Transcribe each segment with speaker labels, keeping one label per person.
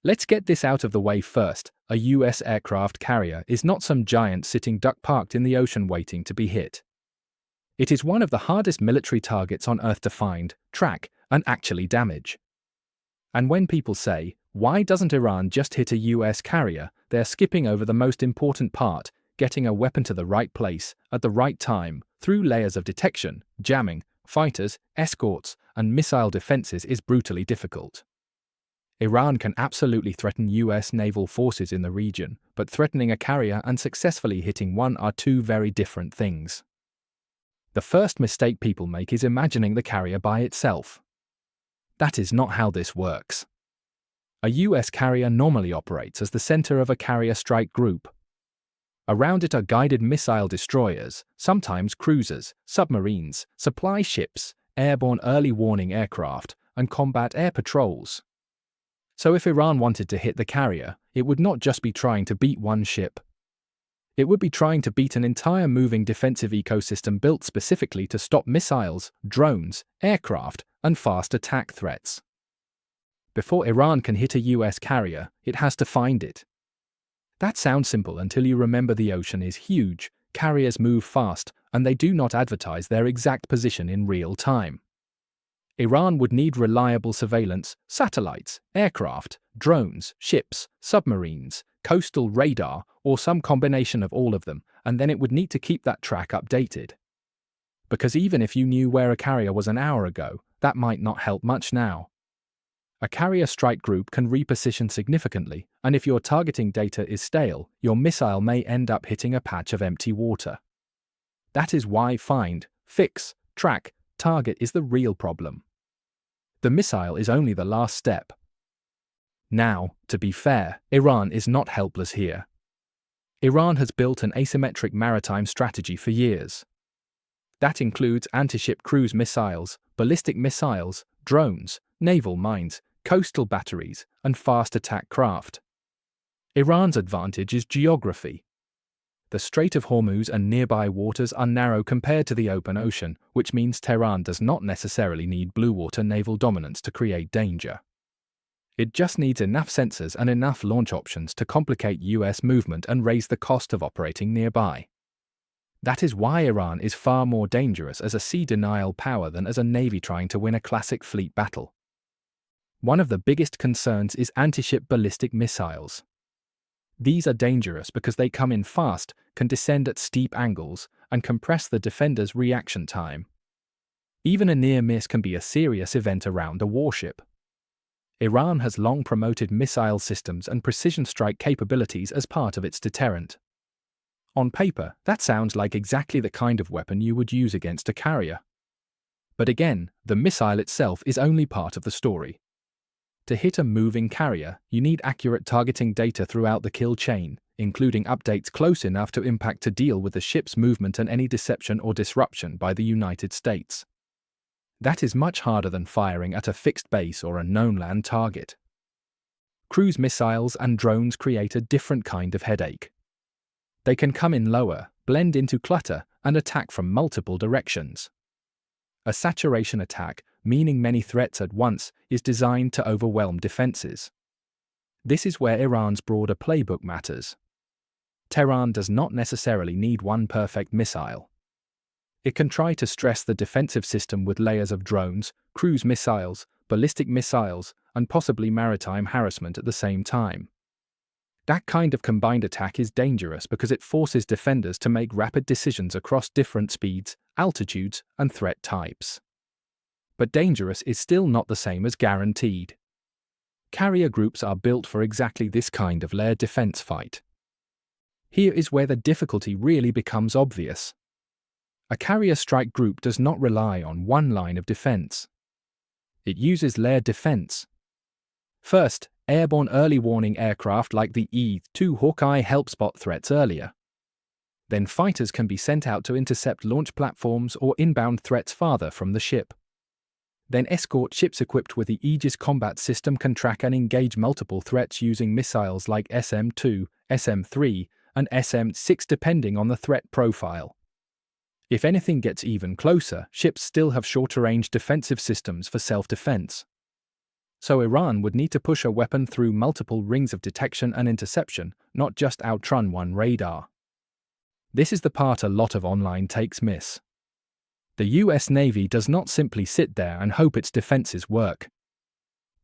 Speaker 1: Let's get this out of the way first. A US aircraft carrier is not some giant sitting duck parked in the ocean waiting to be hit. It is one of the hardest military targets on Earth to find, track, and actually damage. And when people say, why doesn't Iran just hit a US carrier, they're skipping over the most important part: getting a weapon to the right place, at the right time, through layers of detection, jamming, fighters, escorts, and missile defenses is brutally difficult. Iran can absolutely threaten US naval forces in the region, but threatening a carrier and successfully hitting one are two very different things. The first mistake people make is imagining the carrier by itself. That is not how this works. A US carrier normally operates as the center of a carrier strike group. Around it are guided missile destroyers, sometimes cruisers, submarines, supply ships, airborne early warning aircraft, and combat air patrols. So if Iran wanted to hit the carrier, it would not just be trying to beat one ship. It would be trying to beat an entire moving defensive ecosystem built specifically to stop missiles, drones, aircraft, and fast attack threats. Before Iran can hit a US carrier, it has to find it. That sounds simple until you remember the ocean is huge, carriers move fast, and they do not advertise their exact position in real time. Iran would need reliable surveillance, satellites, aircraft, drones, ships, submarines, coastal radar, or some combination of all of them, and then it would need to keep that track updated. Because even if you knew where a carrier was an hour ago, that might not help much now. A carrier strike group can reposition significantly, and if your targeting data is stale, your missile may end up hitting a patch of empty water. That is why find, fix, track, target is the real problem. The missile is only the last step. Now, to be fair, Iran is not helpless here. Iran has built an asymmetric maritime strategy for years. That includes anti-ship cruise missiles, ballistic missiles, drones, naval mines, coastal batteries, and fast attack craft. Iran's advantage is geography. The Strait of Hormuz and nearby waters are narrow compared to the open ocean, which means Tehran does not necessarily need blue water naval dominance to create danger. It just needs enough sensors and enough launch options to complicate US movement and raise the cost of operating nearby. That is why Iran is far more dangerous as a sea denial power than as a navy trying to win a classic fleet battle. One of the biggest concerns is anti-ship ballistic missiles. These are dangerous because they come in fast, can descend at steep angles, and compress the defender's reaction time. Even a near miss can be a serious event around a warship. Iran has long promoted missile systems and precision strike capabilities as part of its deterrent. On paper, that sounds like exactly the kind of weapon you would use against a carrier. But again, the missile itself is only part of the story. To hit a moving carrier, you need accurate targeting data throughout the kill chain, including updates close enough to impact to deal with the ship's movement and any deception or disruption by the United States. That is much harder than firing at a fixed base or a known land target. Cruise missiles and drones create a different kind of headache. They can come in lower, blend into clutter, and attack from multiple directions. A saturation attack, meaning many threats at once, is designed to overwhelm defenses. This is where Iran's broader playbook matters. Tehran does not necessarily need one perfect missile. It can try to stress the defensive system with layers of drones, cruise missiles, ballistic missiles, and possibly maritime harassment at the same time. That kind of combined attack is dangerous because it forces defenders to make rapid decisions across different speeds, altitudes, and threat types. But dangerous is still not the same as guaranteed. Carrier groups are built for exactly this kind of layered defense fight. Here is where the difficulty really becomes obvious. A carrier strike group does not rely on one line of defense. It uses layered defense. First, airborne early warning aircraft like the E-2 Hawkeye help spot threats earlier. Then fighters can be sent out to intercept launch platforms or inbound threats farther from the ship. Then escort ships equipped with the Aegis combat system can track and engage multiple threats using missiles like SM-2, SM-3, and SM-6 depending on the threat profile. If anything gets even closer, ships still have shorter-range defensive systems for self-defense. So Iran would need to push a weapon through multiple rings of detection and interception, not just outrun one radar. This is the part a lot of online takes miss. The US Navy does not simply sit there and hope its defenses work.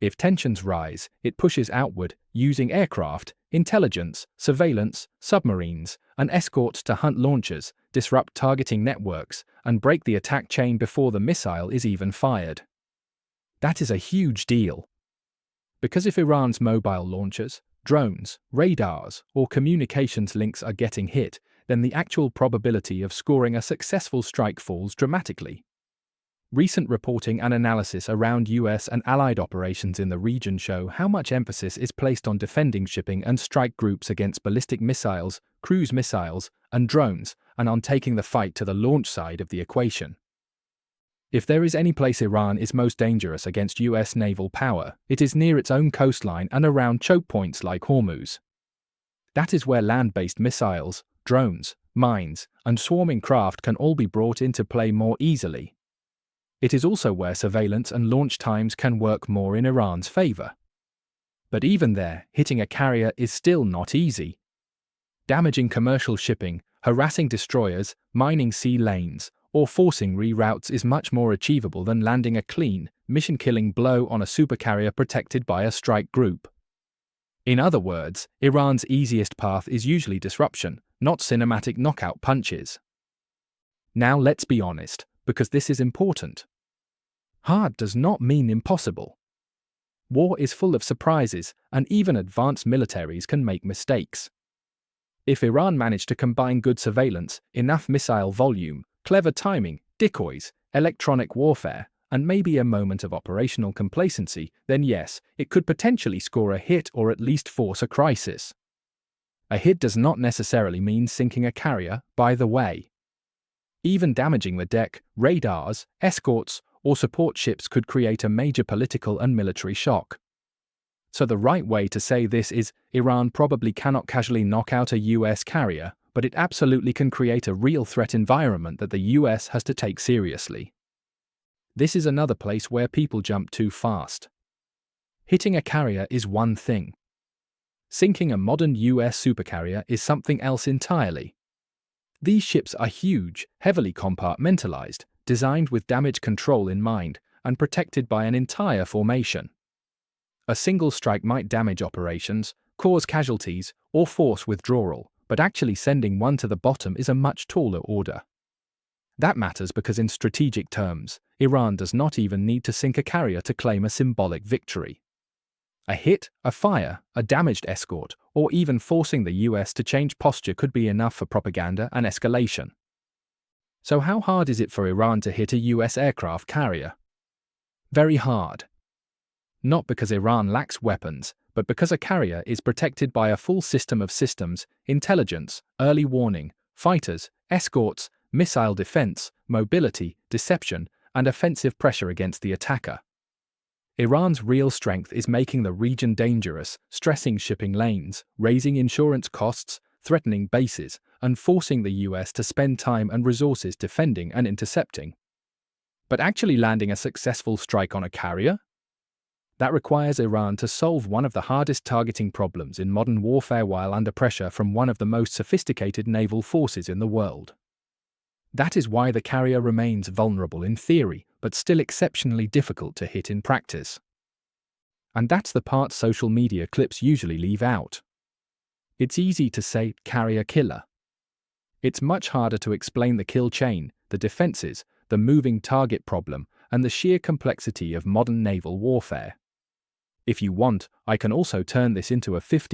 Speaker 1: If tensions rise, it pushes outward, using aircraft, intelligence, surveillance, submarines, and escorts to hunt launchers, disrupt targeting networks, and break the attack chain before the missile is even fired. That is a huge deal. Because if Iran's mobile launchers, drones, radars, or communications links are getting hit, then the actual probability of scoring a successful strike falls dramatically. Recent reporting and analysis around US and allied operations in the region show how much emphasis is placed on defending shipping and strike groups against ballistic missiles, cruise missiles, and drones, and on taking the fight to the launch side of the equation. If there is any place Iran is most dangerous against US naval power, it is near its own coastline and around choke points like Hormuz. That is where land-based missiles, drones, mines, and swarming craft can all be brought into play more easily. It is also where surveillance and launch times can work more in Iran's favor. But even there, hitting a carrier is still not easy. Damaging commercial shipping, harassing destroyers, mining sea lanes, or forcing reroutes is much more achievable than landing a clean, mission-killing blow on a supercarrier protected by a strike group. In other words, Iran's easiest path is usually disruption, not cinematic knockout punches. Now let's be honest, because this is important. Hard does not mean impossible. War is full of surprises, and even advanced militaries can make mistakes. If Iran managed to combine good surveillance, enough missile volume, clever timing, decoys, electronic warfare, and maybe a moment of operational complacency, then yes, it could potentially score a hit or at least force a crisis. A hit does not necessarily mean sinking a carrier, by the way. Even damaging the deck, radars, escorts, or support ships could create a major political and military shock. So the right way to say this is, Iran probably cannot casually knock out a US carrier, but it absolutely can create a real threat environment that the US has to take seriously. This is another place where people jump too fast. Hitting a carrier is one thing. Sinking a modern US supercarrier is something else entirely. These ships are huge, heavily compartmentalized, designed with damage control in mind, and protected by an entire formation. A single strike might damage operations, cause casualties, or force withdrawal, but actually sending one to the bottom is a much taller order. That matters because in strategic terms, Iran does not even need to sink a carrier to claim a symbolic victory. A hit, a fire, a damaged escort, or even forcing the US to change posture could be enough for propaganda and escalation. So how hard is it for Iran to hit a US aircraft carrier? Very hard. Not because Iran lacks weapons, but because a carrier is protected by a full system of systems, intelligence, early warning, fighters, escorts, missile defense, mobility, deception, and offensive pressure against the attacker. Iran's real strength is making the region dangerous, stressing shipping lanes, raising insurance costs, threatening bases, and forcing the US to spend time and resources defending and intercepting. But actually landing a successful strike on a carrier? That requires Iran to solve one of the hardest targeting problems in modern warfare while under pressure from one of the most sophisticated naval forces in the world. That is why the carrier remains vulnerable in theory, but still exceptionally difficult to hit in practice. And that's the part social media clips usually leave out. It's easy to say, carrier killer. It's much harder to explain the kill chain, the defenses, the moving target problem, and the sheer complexity of modern naval warfare. If you want, I can also turn this into a 15